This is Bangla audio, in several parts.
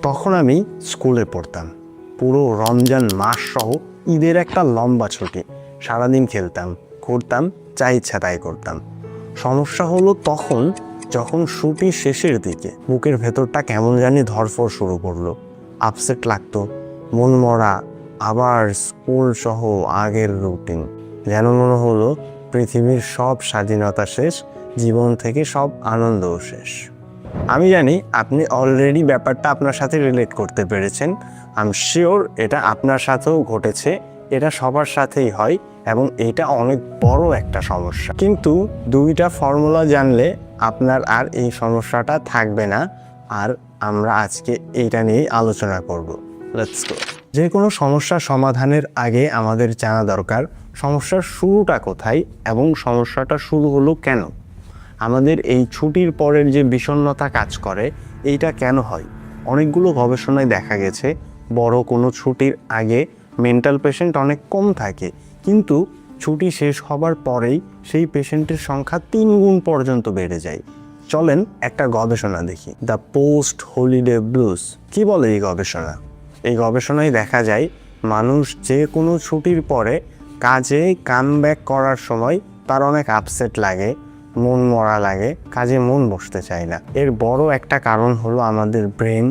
তখন আমি স্কুলে পড়তাম। পুরো রমজান মাস সহ ঈদের একটা লম্বা ছুটি, সারাদিন খেলতাম, ঘুরতাম, যা ইচ্ছা তাই করতাম। সমস্যা হলো তখন যখন ছুটির শেষের দিকে বুকের ভেতরটা কেমন জানি ধরফর শুরু করলো। আপসেট লাগতো, মন মরা, আবার স্কুল সহ আগের রুটিন। যেন মনে হলো পৃথিবীর সব স্বাধীনতা শেষ, জীবন থেকে সব আনন্দও শেষ। আমি জানি আপনি অলরেডি ব্যাপারটা আপনার সাথে রিলেট করতে পেরেছেন। আই এম শিওর এটা আপনার সাথেও ঘটেছে, এটা সবার সাথেই হয় এবং এটা অনেক বড় একটা সমস্যা। কিন্তু দুইটা ফর্মুলা জানলে আপনার আর এই সমস্যাটা থাকবে না। আর আমরা আজকে এইটা নিয়েই আলোচনা করব। Let's go. যে কোনো সমস্যার সমাধানের আগে আমাদের জানা দরকার সমস্যার শুরুটা কোথায় এবং সমস্যাটা শুরু হলো কেন। আমাদের এই ছুটির পরের যে বিষণ্ণতা কাজ করে, এইটা কেন হয়? অনেকগুলো গবেষণায় দেখা গেছে বড় কোনো ছুটির আগে মেন্টাল পেশেন্ট অনেক কম থাকে, কিন্তু ছুটি শেষ হবার পরেই সেই পেশেন্টের সংখ্যা 3 গুণ পর্যন্ত বেড়ে যায়। চলেন একটা গবেষণা দেখি। The post holiday blues. কি বলে এই গবেষণা? এই গবেষণায় দেখা যায় মানুষ যে কোনো ছুটির পরে কাজে কামব্যাক করার সময় তার অনেক আপসেট লাগে, মন মরা লাগে, কাজে মন বসতে চায় না। এর বড় একটা কারণ হলো আমাদের ব্রেন,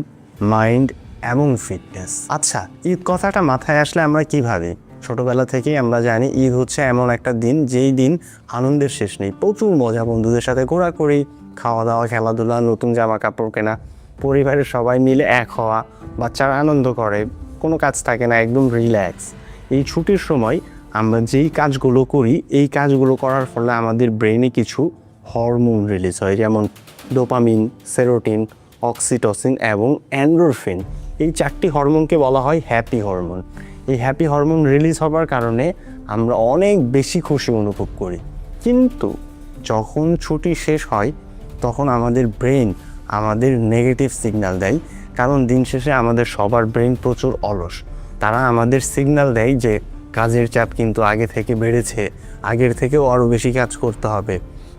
মাইন্ড এবং ফিটনেস। আচ্ছা, ঈদ কথাটা মাথায় আসলে আমরা কি ভাবি? ছোটবেলা থেকেই আমরা জানি ঈদ হচ্ছে এমন একটা দিন যেই দিন আনন্দের শেষ নেই। প্রচুর মজা, বন্ধুদের সাথে ঘোরাঘুরি, খাওয়া দাওয়া, খেলাধুলা, নতুন জামা কাপড় কেনা, পরিবারের সবাই মিলে এক হওয়া, বাচ্চারা আনন্দ করে, কোনো কাজ থাকে না, একদম রিল্যাক্স। এই ছুটির সময় আমরা যেই কাজগুলো করি, এই কাজগুলো করার ফলে আমাদের ব্রেনে কিছু হরমোন রিলিজ হয়, যেমন ডোপামিন, সেরোটিন, অক্সিটোসিন এবং এন্ডোরফিন। এই 4টি হরমোনকে বলা হয় হ্যাপি হরমোন। এই হ্যাপি হরমোন রিলিজ হবার কারণে আমরা অনেক বেশি খুশি অনুভব করি। কিন্তু যখন ছুটি শেষ হয় তখন আমাদের ব্রেন আমাদের নেগেটিভ সিগন্যাল দেয়, কারণ দিন শেষে আমাদের সবার ব্রেন প্রচুর অলস। তারা আমাদের সিগন্যাল দেয় যে কাজের চাপ কিন্তু আগে থেকে বেড়েছে, আগের থেকেও আরও বেশি কাজ করতে হবে,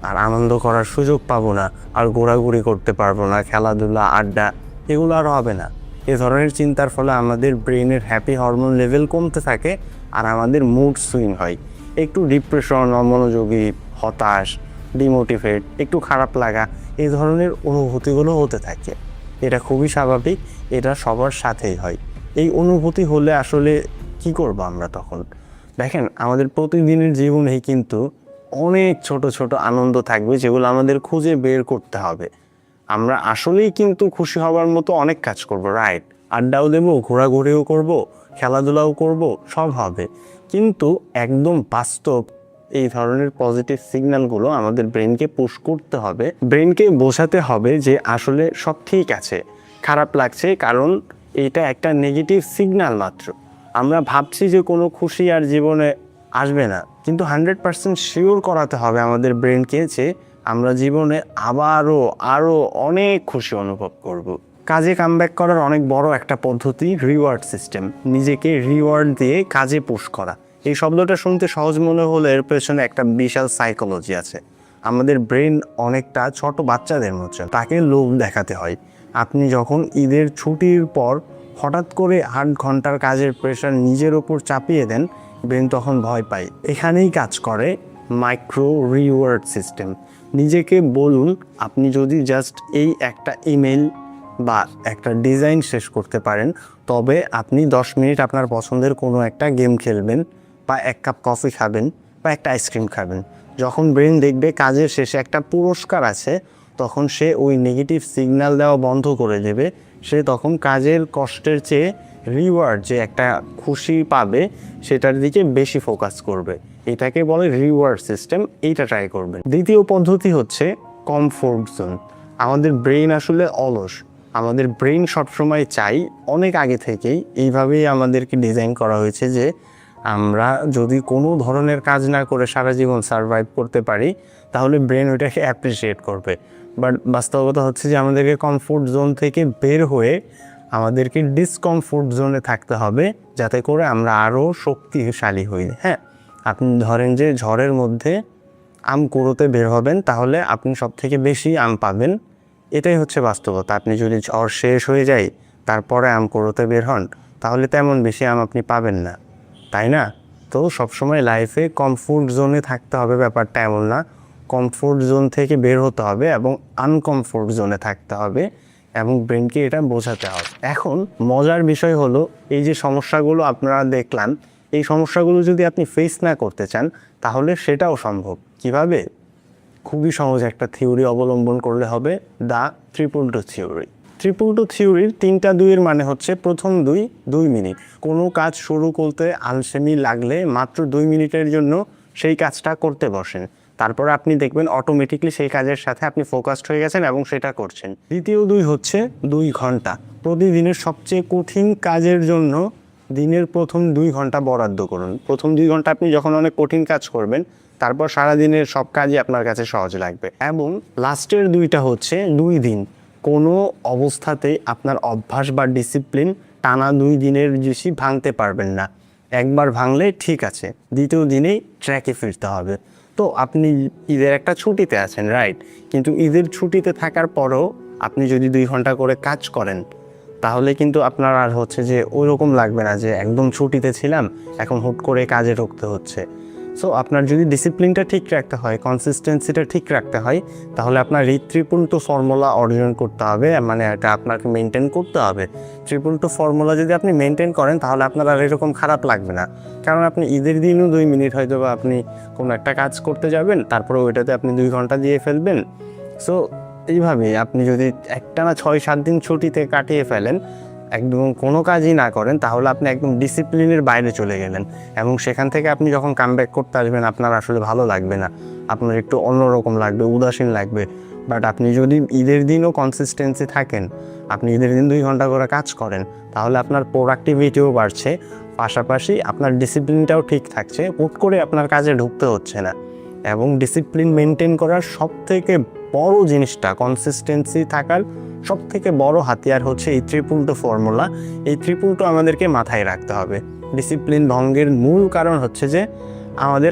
আর আনন্দ করার সুযোগ পাবো না, আর ঘোরাঘুরি করতে পারবো না, খেলাধুলা, আড্ডা এগুলো আর হবে না। এ ধরনের চিন্তার ফলে আমাদের ব্রেনের হ্যাপি হরমোন লেভেল কমতে থাকে আর আমাদের মুড সুইং হয়। একটু ডিপ্রেশন, অমনোযোগী, হতাশ, ডিমোটিভেট, একটু খারাপ লাগা, এই ধরনের অনুভূতিগুলো হতে থাকে। এটা খুবই স্বাভাবিক, এটা সবার সাথেই হয়। এই অনুভূতি হলে আসলে কি করব আমরা তখন? দেখেন, আমাদের প্রতিদিনের জীবনেই কিন্তু অনেক ছোট ছোট আনন্দ থাকবে যেগুলো আমাদের খুঁজে বের করতে হবে। আমরা আসলেই কিন্তু খুশি হবার মতো অনেক কাজ করব, রাইট? আড্ডাও দেবো, ঘোরাঘুরিও করব, খেলাধুলাও করব, সব হবে। কিন্তু একদম বাস্তব এই ধরনের পজিটিভ সিগন্যালগুলো আমাদের ব্রেনকে পুশ করতে হবে। ব্রেনকে বোঝাতে হবে যে আসলে সব ঠিক আছে, খারাপ লাগছে কারণ এটা একটা নেগেটিভ সিগন্যাল মাত্র। আমরা ভাবছি যে কোনো খুশি আর জীবনে আসবে না, কিন্তু 100% শিওর করাতে হবে আমাদের ব্রেনকে যে আমরা জীবনে আরও অনেক খুশি অনুভব করব। কাজে কামব্যাক করার অনেক বড় একটা পদ্ধতি রিওয়ার্ড সিস্টেম। নিজেকে রিওয়ার্ড দিয়ে কাজে পুশ করা। এই শব্দটা শুনতে সহজ মনে হলে এর পেছনে একটা বিশাল সাইকোলজি আছে। আমাদের ব্রেন অনেকটা ছোট বাচ্চাদের মতো, তাকে লোভ দেখাতে হয়। আপনি যখন ঈদের ছুটির পর হঠাৎ করে 8 ঘন্টার কাজের প্রেশার নিজের ওপর চাপিয়ে দেন, ব্রেন তখন ভয় পায়। এখানেই কাজ করে মাইক্রো রিওয়ার্ড সিস্টেম। নিজেকে বলুন, আপনি যদি জাস্ট এই একটা ইমেল বা একটা ডিজাইন শেষ করতে পারেন, তবে আপনি 10 মিনিট আপনার পছন্দের কোনো একটা গেম খেলবেন, বা 1 কাপ কফি খাবেন, বা একটা আইসক্রিম খাবেন। যখন ব্রেন দেখবে কাজের শেষে একটা পুরস্কার আছে, তখন সে ওই নেগেটিভ সিগন্যাল দেওয়া বন্ধ করে দেবে। সে তখন কাজের কষ্টের চেয়ে রিওয়ার্ড, যে একটা খুশি পাবে, সেটার দিকে বেশি ফোকাস করবে। এটাকে বলে রিওয়ার্ড সিস্টেম। এইটা ট্রাই করবেন। দ্বিতীয় পদ্ধতি হচ্ছে কমফোর্ট জোন। আমাদের ব্রেন আসলে অলস। আমাদের ব্রেন সবসময় চাই, অনেক আগে থেকেই এইভাবেই আমাদেরকে ডিজাইন করা হয়েছে যে আমরা যদি কোনো ধরনের কাজ না করে সারা জীবন সারভাইভ করতে পারি, তাহলে ব্রেন ওইটাকে অ্যাপ্রিসিয়েট করবে। বাট বাস্তবতা হচ্ছে যে আমাদেরকে কমফোর্ট জোন থেকে বের হয়ে আমাদেরকে ডিসকমফোর্ট জোনে থাকতে হবে, যাতে করে আমরা আরও শক্তিশালী হই। হ্যাঁ, আপনি ধরেন যে ঝড়ের মধ্যে আম কুড়োতে বের হবেন, তাহলে আপনি সব থেকে বেশি আম পাবেন। এটাই হচ্ছে বাস্তবতা। আপনি যদি ঝড় শেষ হয়ে যায়, তারপরে আম কুড়োতে বের হন, তাহলে তেমন বেশি আম আপনি পাবেন না, তাই না? তো সবসময় লাইফে কমফোর্ট জোনে থাকতে হবে ব্যাপারটা এমন না। কমফোর্ট জোন থেকে বের হতে হবে এবং আনকমফোর্ট জোনে থাকতে হবে এবং ব্রেনকে এটা বোঝাতে হবে। এখন মজার বিষয় হলো, এই যে সমস্যাগুলো আপনারা দেখলাম, এই সমস্যাগুলো যদি আপনি ফেস না করতে চান তাহলে সেটাও সম্ভব। কিভাবে? খুবই সহজ একটা থিওরি অবলম্বন করলে হবে, দ্য 3.2 থিওরি। 3.2 থিওরির 3টা 2-এর মানে হচ্ছে, প্রথম 2 মিনিট। কোনো কাজ শুরু করতে আলসেমি লাগলে মাত্র 2 মিনিটের জন্য সেই কাজটা করতে বসেন, তারপর আপনি দেখবেন অটোমেটিকলি সেই কাজের সাথে আপনি ফোকাসড হয়ে গেছেন এবং সেটা করছেন। দ্বিতীয় 2 হচ্ছে 2 ঘন্টা। প্রতিদিনের সবচেয়ে কঠিন কাজের জন্য দিনের প্রথম 2 ঘন্টা বরাদ্দ করুন। প্রথম 2 ঘন্টা আপনি যখন অনেক কঠিন কাজ করবেন, তারপর সারাদিনের সব কাজই আপনার কাছে সহজ লাগবে। এবং লাস্টের 2টা হচ্ছে 2 দিন। কোনো অবস্থাতেই আপনার অভ্যাস বা ডিসিপ্লিন টানা 2 দিনের বেশি ভাঙতে পারবেন না। একবার ভাঙলে ঠিক আছে, দ্বিতীয় দিনেই ট্র্যাকে ফিরতে হবে। তো আপনি ঈদের একটা ছুটিতে আছেন, রাইট? কিন্তু ঈদের ছুটিতে থাকার পরেও আপনি যদি 2 ঘন্টা করে কাজ করেন, তাহলে কিন্তু আপনার আর হচ্ছে যে ওই রকম লাগবে না যে একদম ছুটিতে ছিলাম, এখন হুট করে কাজে ঢুকতে হচ্ছে। সো আপনার যদি ডিসিপ্লিনটা ঠিক রাখতে হয়, কনসিস্টেন্সিটা ঠিক রাখতে হয়, তাহলে আপনার এই 3.2 ফর্মুলা অর্জন করতে হবে, মানে এটা আপনাকে মেনটেন করতে হবে। 3.2 ফর্মুলা যদি আপনি মেনটেন করেন তাহলে আপনার আর এরকম খারাপ লাগবে না। কারণ আপনি ঈদের দিনও 2 মিনিট হয়তো বা আপনি কোনো একটা কাজ করতে যাবেন, তারপরে ওইটাতে আপনি 2 ঘন্টা দিয়ে ফেলবেন। সো এইভাবে আপনি যদি একটানা 6-7 দিন ছুটিতে কাটিয়ে ফেলেন, একদম কোনো কাজই না করেন, তাহলে আপনি একদম ডিসিপ্লিনের বাইরে চলে গেলেন এবং সেখান থেকে আপনি যখন কামব্যাক করতে আসবেন আপনার আসলে ভালো লাগবে না, আপনার একটু অন্যরকম লাগবে, উদাসীন লাগবে। বাট আপনি যদি ঈদের দিনও কনসিস্টেন্সি থাকেন, আপনি ঈদের দিন 2 ঘন্টা করে কাজ করেন, তাহলে আপনার প্রোডাক্টিভিটিও বাড়ছে, পাশাপাশি আপনার ডিসিপ্লিনটাও ঠিক থাকছে, হুট করে আপনার কাজে ঢুকতে হচ্ছে না। এবং ডিসিপ্লিন মেনটেন করার সবথেকে বড় জিনিসটা, কনসিস্টেন্সি থাকার সবথেকে বড় হাতিয়ার হচ্ছে এই 3.2 ফর্মুলা। এই 3.2 আমাদেরকে মাথায় রাখতে হবে। ডিসিপ্লিন ভঙ্গের মূল কারণ হচ্ছে যে আমাদের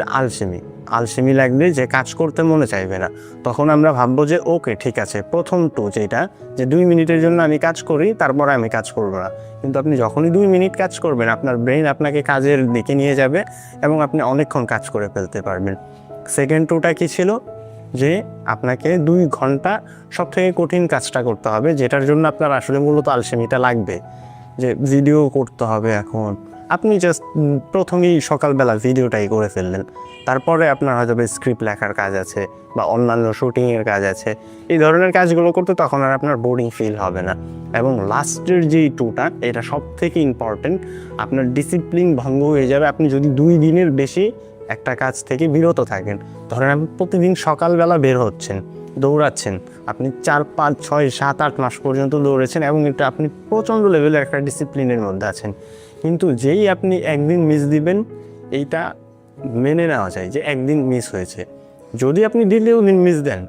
আলসেমি লাগলে যে কাজ করতে মনে চাইবে না, তখন আমরা ভাববো যে ওকে ঠিক আছে, প্রথম 2 যেটা যে 2 মিনিটের জন্য আমি কাজ করি, তারপরে আমি কাজ করবো না। কিন্তু আপনি যখনই 2 মিনিট কাজ করবেন, আপনার ব্রেন আপনাকে কাজের দিকে নিয়ে যাবে এবং আপনি অনেকক্ষণ কাজ করে ফেলতে পারবেন। সেকেন্ড 2টা কী ছিল? যে আপনাকে 2 ঘন্টা সবথেকে কঠিন কাজটা করতে হবে, যেটার জন্য আপনার আসলে মূলত আলসেমিটা লাগবে। যে ভিডিও করতে হবে, এখন আপনি জাস্ট প্রথমেই সকালবেলা ভিডিওটাই করে ফেললেন, তারপরে আপনার হয়তো স্ক্রিপ্ট লেখার কাজ আছে বা অন্যান্য শুটিংয়ের কাজ আছে, এই ধরনের কাজগুলো করতে তখন আর আপনার বোরিং ফিল হবে না। এবং লাস্টের যেই 2টা, এটা সবথেকে ইম্পর্টেন্ট, আপনার ডিসিপ্লিন ভঙ্গ হয়ে যাবে আপনি যদি 2 দিনের বেশি একটা কাজ থেকে বিরত থাকেন। ধরেন আপনি প্রতিদিন সকালবেলা বের হচ্ছেন, দৌড়াচ্ছেন, আপনি 4, 5, 6, 7, 8 মাস পর্যন্ত দৌড়েছেন এবং এটা আপনি প্রচণ্ড লেভেলের একটা ডিসিপ্লিনের মধ্যে আছেন। কিন্তু যেই আপনি একদিন মিস দিবেন, এইটা মেনে নেওয়া যায় যে একদিন মিস হয়েছে। যদি আপনি দ্বিতীয় দিন মিস দেন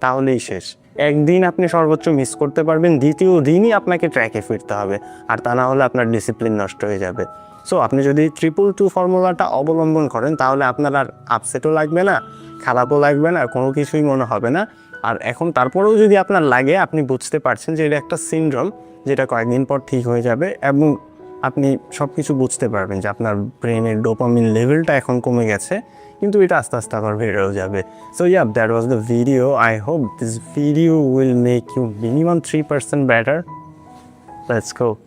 তাহলেই শেষ। একদিন আপনি সর্বোচ্চ মিস করতে পারবেন, দ্বিতীয় দিনই আপনাকে ট্র্যাকে ফিরতে হবে, আর তা না হলে আপনার ডিসিপ্লিন নষ্ট হয়ে যাবে। সো আপনি যদি 3.2 ফর্মুলাটা অবলম্বন করেন তাহলে আপনার আর আপসেটও লাগবে না, খারাপও লাগবে না, কোনো কিছুই মনে হবে না। আর এখন তারপরেও যদি আপনার লাগে, আপনি বুঝতে পারছেন যে এটা একটা সিনড্রোম, যেটা কয়েকদিন পর ঠিক হয়ে যাবে এবং আপনি সব কিছু বুঝতে পারবেন যে আপনার ব্রেনের ডোপামিন লেভেলটা এখন কমে গেছে, কিন্তু এটা আস্তে আস্তে আবার বেড়েও যাবে। So yeah, that was the video. I hope this video will make you minimum 3% better. Let's go.